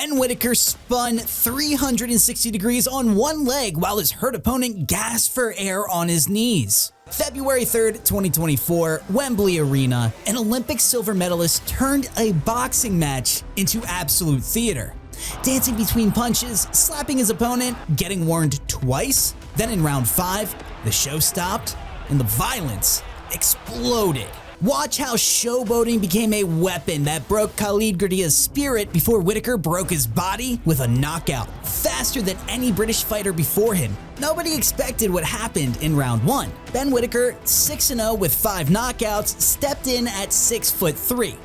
Ben Whittaker spun 360 degrees on one leg while his hurt opponent gasped for air on his knees. February 3rd, 2024, Wembley Arena, an Olympic silver medalist turned a boxing match into absolute theater. Dancing between punches, slapping his opponent, getting warned twice. Then in round 5, the show stopped and the violence exploded. Watch how showboating became a weapon that broke Khalid Graidia's spirit before Whittaker broke his body with a knockout, faster than any British fighter before him. Nobody expected what happened in round 1. Ben Whittaker, 6-0 with 5 knockouts, stepped in at 6'3".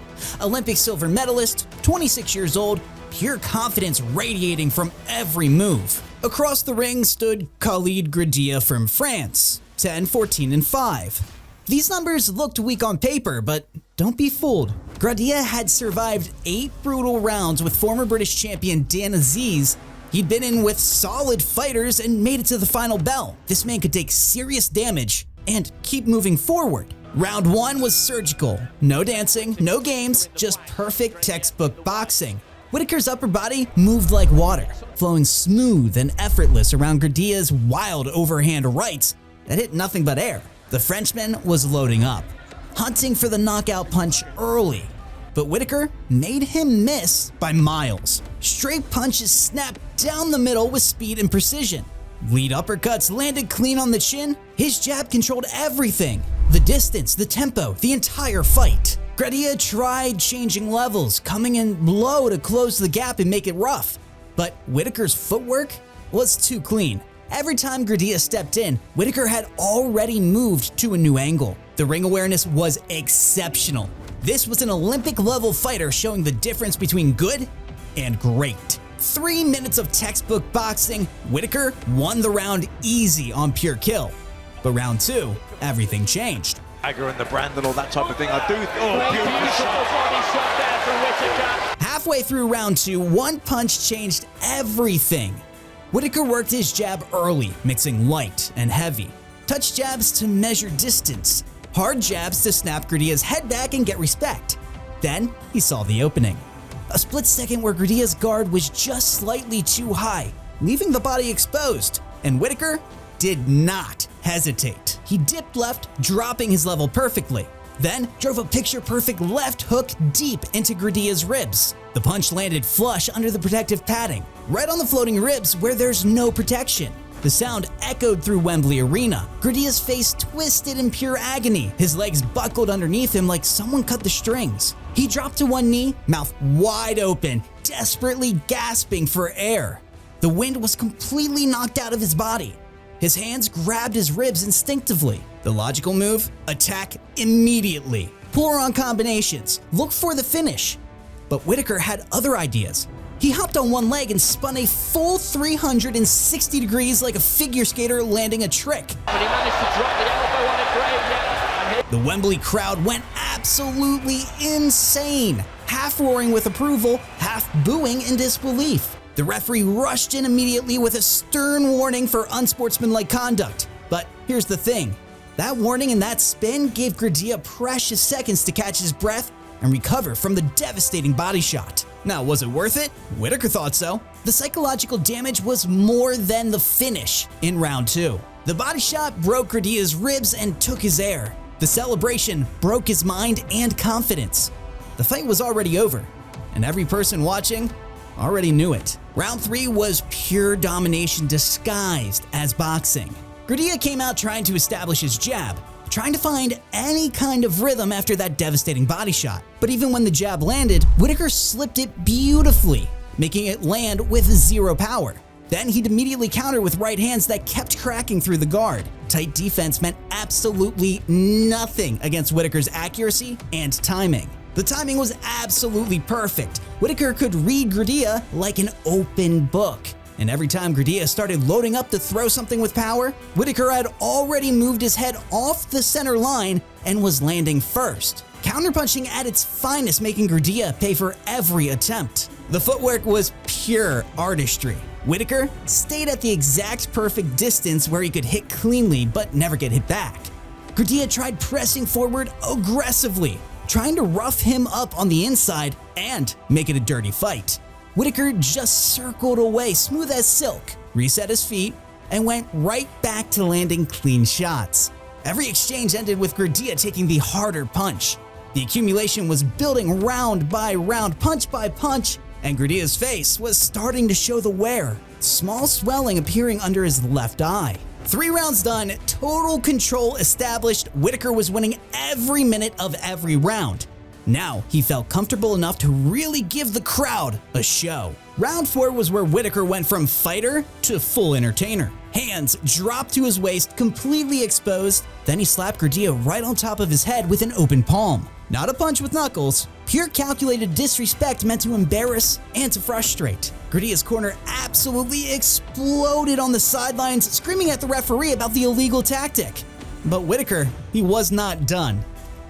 Olympic silver medalist, 26 years old, pure confidence radiating from every move. Across the ring stood Khalid Graidia from France, 10, 14, and 5. These numbers looked weak on paper, but don't be fooled. Graidia had survived 8 brutal rounds with former British champion Dan Aziz. He'd been in with solid fighters and made it to the final bell. This man could take serious damage and keep moving forward. Round 1 was surgical. No dancing, no games, just perfect textbook boxing. Whittaker's upper body moved like water, flowing smooth and effortless around Graidia's wild overhand rights that hit nothing but air. The Frenchman was loading up, hunting for the knockout punch early, but Whittaker made him miss by miles. Straight punches snapped down the middle with speed and precision. Lead uppercuts landed clean on the chin. His jab controlled everything: the distance, the tempo, the entire fight. Graidia tried changing levels, coming in low to close the gap and make it rough, but Whittaker's footwork was too clean. Every time Graidia stepped in, Whittaker had already moved to a new angle. The ring awareness was exceptional. This was an Olympic-level fighter showing the difference between good and great. 3 minutes of textbook boxing, Whittaker won the round easy on pure kill. But round 2, everything changed. Dagger and the brand and all that type of thing. Beautiful shot there from Whittaker. Halfway through round 2, one punch changed everything. Whittaker worked his jab early, mixing light and heavy. Touch jabs to measure distance. Hard jabs to snap Graidia's head back and get respect. Then he saw the opening. A split second where Graidia's guard was just slightly too high, leaving the body exposed. And Whittaker did not hesitate. He dipped left, dropping his level perfectly. Then drove a picture-perfect left hook deep into Graidia's ribs. The punch landed flush under the protective padding, right on the floating ribs where there's no protection. The sound echoed through Wembley Arena. Graidia's face twisted in pure agony. His legs buckled underneath him like someone cut the strings. He dropped to one knee, mouth wide open, desperately gasping for air. The wind was completely knocked out of his body. His hands grabbed his ribs instinctively. The logical move? Attack immediately. Pour on combinations. Look for the finish. But Whittaker had other ideas. He hopped on one leg and spun a full 360 degrees like a figure skater landing a trick. But he managed to drop the elbow on it, Graidia. The Wembley crowd went absolutely insane, half roaring with approval, half booing in disbelief. The referee rushed in immediately with a stern warning for unsportsmanlike conduct. But here's the thing. That warning and that spin gave Graidia precious seconds to catch his breath and recover from the devastating body shot. Now, was it worth it? Whittaker thought so. The psychological damage was more than the finish in round 2. The body shot broke Graidia's ribs and took his air. The celebration broke his mind and confidence. The fight was already over, and every person watching already knew it. Round 3 was pure domination disguised as boxing. Graidia came out trying to establish his jab, trying to find any kind of rhythm after that devastating body shot. But even when the jab landed, Whittaker slipped it beautifully, making it land with 0 power. Then he'd immediately counter with right hands that kept cracking through the guard. Tight defense meant absolutely nothing against Whittaker's accuracy and timing. The timing was absolutely perfect. Whittaker could read Graidia like an open book. And every time Graidia started loading up to throw something with power, Whittaker had already moved his head off the center line and was landing first. Counterpunching at its finest, making Graidia pay for every attempt. The footwork was pure artistry. Whittaker stayed at the exact perfect distance where he could hit cleanly but never get hit back. Graidia tried pressing forward aggressively, trying to rough him up on the inside and make it a dirty fight. Whittaker just circled away smooth as silk, reset his feet, and went right back to landing clean shots. Every exchange ended with Graidia taking the harder punch. The accumulation was building round by round, punch by punch, and Graidia's face was starting to show the wear, small swelling appearing under his left eye. 3 rounds done, total control established. Whittaker was winning every minute of every round. Now he felt comfortable enough to really give the crowd a show. Round 4 was where Whittaker went from fighter to full entertainer. Hands dropped to his waist, completely exposed. Then he slapped Graidia right on top of his head with an open palm. Not a punch with knuckles, pure calculated disrespect meant to embarrass and to frustrate. Graidia's corner absolutely exploded on the sidelines, screaming at the referee about the illegal tactic. But Whittaker, he was not done.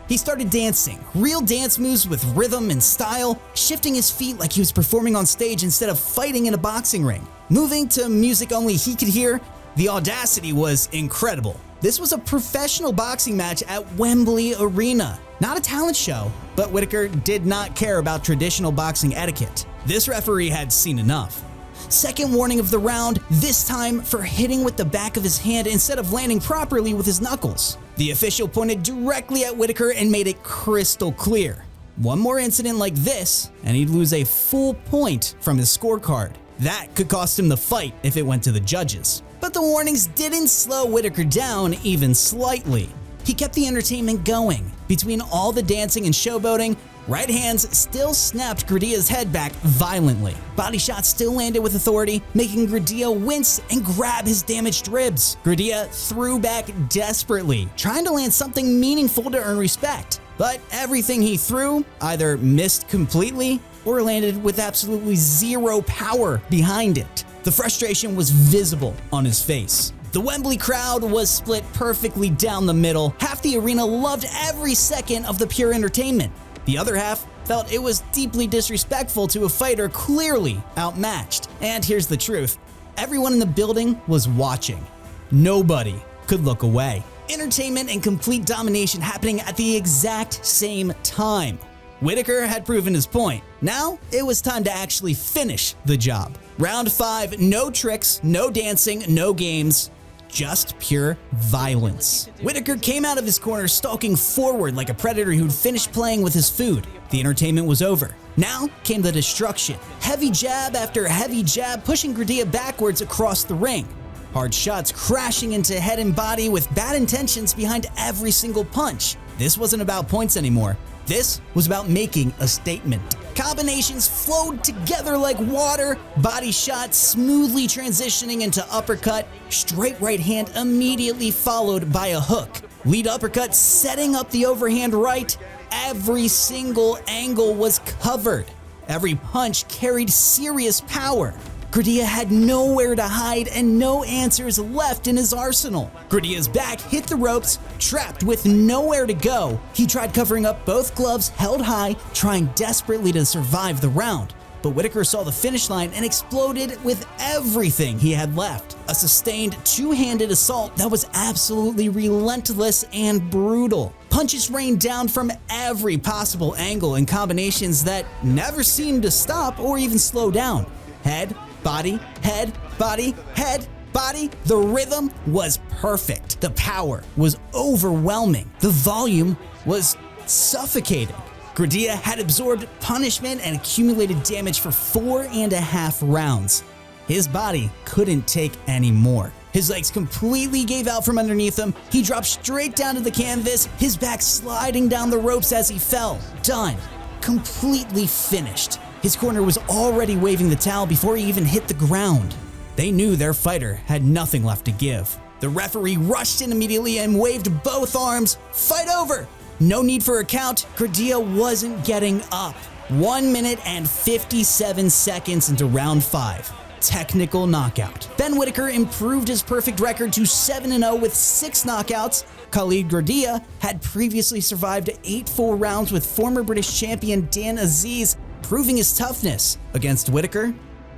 He started dancing, real dance moves with rhythm and style, shifting his feet like he was performing on stage instead of fighting in a boxing ring. Moving to music only he could hear, the audacity was incredible. This was a professional boxing match at Wembley Arena, not a talent show, but Whittaker did not care about traditional boxing etiquette. This referee had seen enough. Second warning of the round, this time for hitting with the back of his hand instead of landing properly with his knuckles. The official pointed directly at Whittaker and made it crystal clear. One more incident like this, and he'd lose a full point from his scorecard. That could cost him the fight if it went to the judges. But the warnings didn't slow Whittaker down even slightly. He kept the entertainment going. Between all the dancing and showboating, right hands still snapped Graidia's head back violently. Body shots still landed with authority, making Graidia wince and grab his damaged ribs. Graidia threw back desperately, trying to land something meaningful to earn respect. But everything he threw either missed completely or landed with absolutely zero power behind it. The frustration was visible on his face. The Wembley crowd was split perfectly down the middle. Half the arena loved every second of the pure entertainment. The other half felt it was deeply disrespectful to a fighter clearly outmatched. And here's the truth. Everyone in the building was watching. Nobody could look away. Entertainment and complete domination happening at the exact same time. Whittaker had proven his point. Now it was time to actually finish the job. Round 5, no tricks, no dancing, no games. Just pure violence. Whittaker came out of his corner stalking forward like a predator who'd finished playing with his food. The entertainment was over. Now came the destruction. Heavy jab after heavy jab pushing Graidia backwards across the ring. Hard shots crashing into head and body with bad intentions behind every single punch. This wasn't about points anymore. This was about making a statement. Combinations flowed together like water, body shots smoothly transitioning into uppercut, straight right hand immediately followed by a hook. Lead uppercut setting up the overhand right. Every single angle was covered. Every punch carried serious power. Graidia had nowhere to hide and no answers left in his arsenal. Graidia's back hit the ropes, trapped with nowhere to go. He tried covering up both gloves held high, trying desperately to survive the round. But Whittaker saw the finish line and exploded with everything he had left. A sustained two-handed assault that was absolutely relentless and brutal. Punches rained down from every possible angle and combinations that never seemed to stop or even slow down. Head, body, head, body, head, body. The rhythm was perfect. The power was overwhelming. The volume was suffocating. Graidia had absorbed punishment and accumulated damage for 4.5 rounds. His body couldn't take any more. His legs completely gave out from underneath him. He dropped straight down to the canvas, his back sliding down the ropes as he fell. Done. Completely finished. His corner was already waving the towel before he even hit the ground. They knew their fighter had nothing left to give. The referee rushed in immediately and waved both arms. Fight over! No need for a count. Graidia wasn't getting up. 1 minute and 57 seconds into round 5. Technical knockout. Ben Whittaker improved his perfect record to 7-0 with 6 knockouts. Khalid Graidia had previously survived 8 full rounds with former British champion Dan Aziz, proving his toughness. Against Whittaker,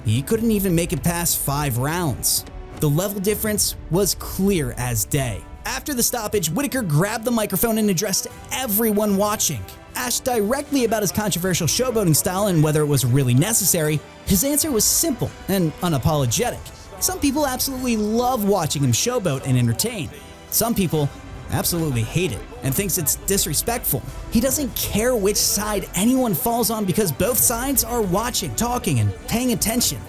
he couldn't even make it past 5 rounds. The level difference was clear as day. After the stoppage, Whittaker grabbed the microphone and addressed everyone watching. Asked directly about his controversial showboating style and whether it was really necessary, his answer was simple and unapologetic. Some people absolutely love watching him showboat and entertain. Some people absolutely hate it and thinks it's disrespectful. He doesn't care which side anyone falls on because both sides are watching, talking, and paying attention.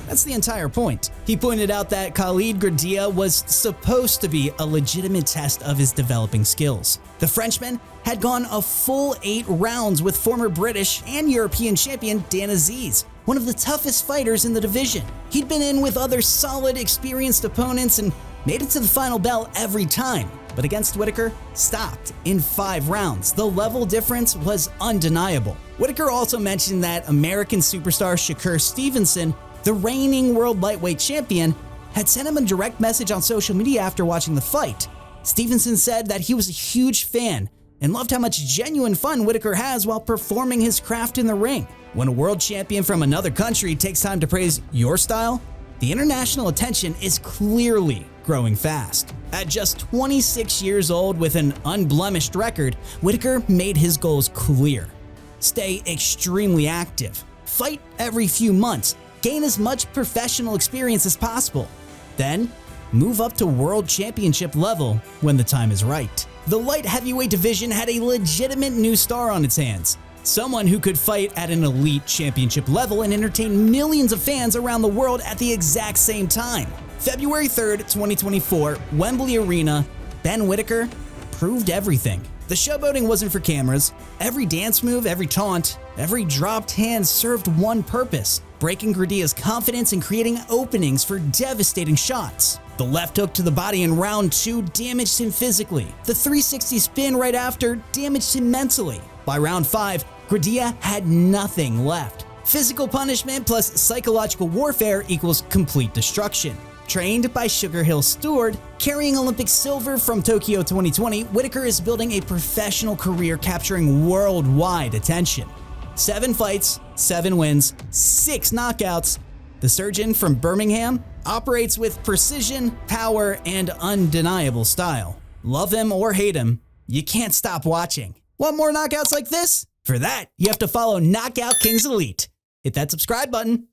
That's the entire point. He pointed out that Khalid Graidia was supposed to be a legitimate test of his developing skills. The Frenchman had gone a full 8 rounds with former British and European champion Dan Aziz, one of the toughest fighters in the division. He'd been in with other solid, experienced opponents and made it to the final bell every time, but against Whittaker, stopped in 5 rounds. The level difference was undeniable. Whittaker also mentioned that American superstar Shakur Stevenson, the reigning world lightweight champion, had sent him a direct message on social media after watching the fight. Stevenson said that he was a huge fan and loved how much genuine fun Whittaker has while performing his craft in the ring. When a world champion from another country takes time to praise your style, the international attention is clearly growing fast. At just 26 years old with an unblemished record, Whittaker made his goals clear. Stay extremely active, fight every few months, gain as much professional experience as possible, then move up to world championship level when the time is right. The light heavyweight division had a legitimate new star on its hands, someone who could fight at an elite championship level and entertain millions of fans around the world at the exact same time. February 3rd, 2024, Wembley Arena, Ben Whittaker proved everything. The showboating wasn't for cameras. Every dance move, every taunt, every dropped hand served one purpose: breaking Graidia's confidence and creating openings for devastating shots. The left hook to the body in round 2 damaged him physically. The 360 spin right after damaged him mentally. By round 5, Graidia had nothing left. Physical punishment plus psychological warfare equals complete destruction. Trained by Sugar Hill Stewart, carrying Olympic silver from Tokyo 2020, Whittaker is building a professional career capturing worldwide attention. 7 fights, 7 wins, 6 knockouts. The surgeon from Birmingham operates with precision, power, and undeniable style. Love him or hate him, you can't stop watching. Want more knockouts like this? For that, you have to follow Knockout Kings Elite. Hit that subscribe button.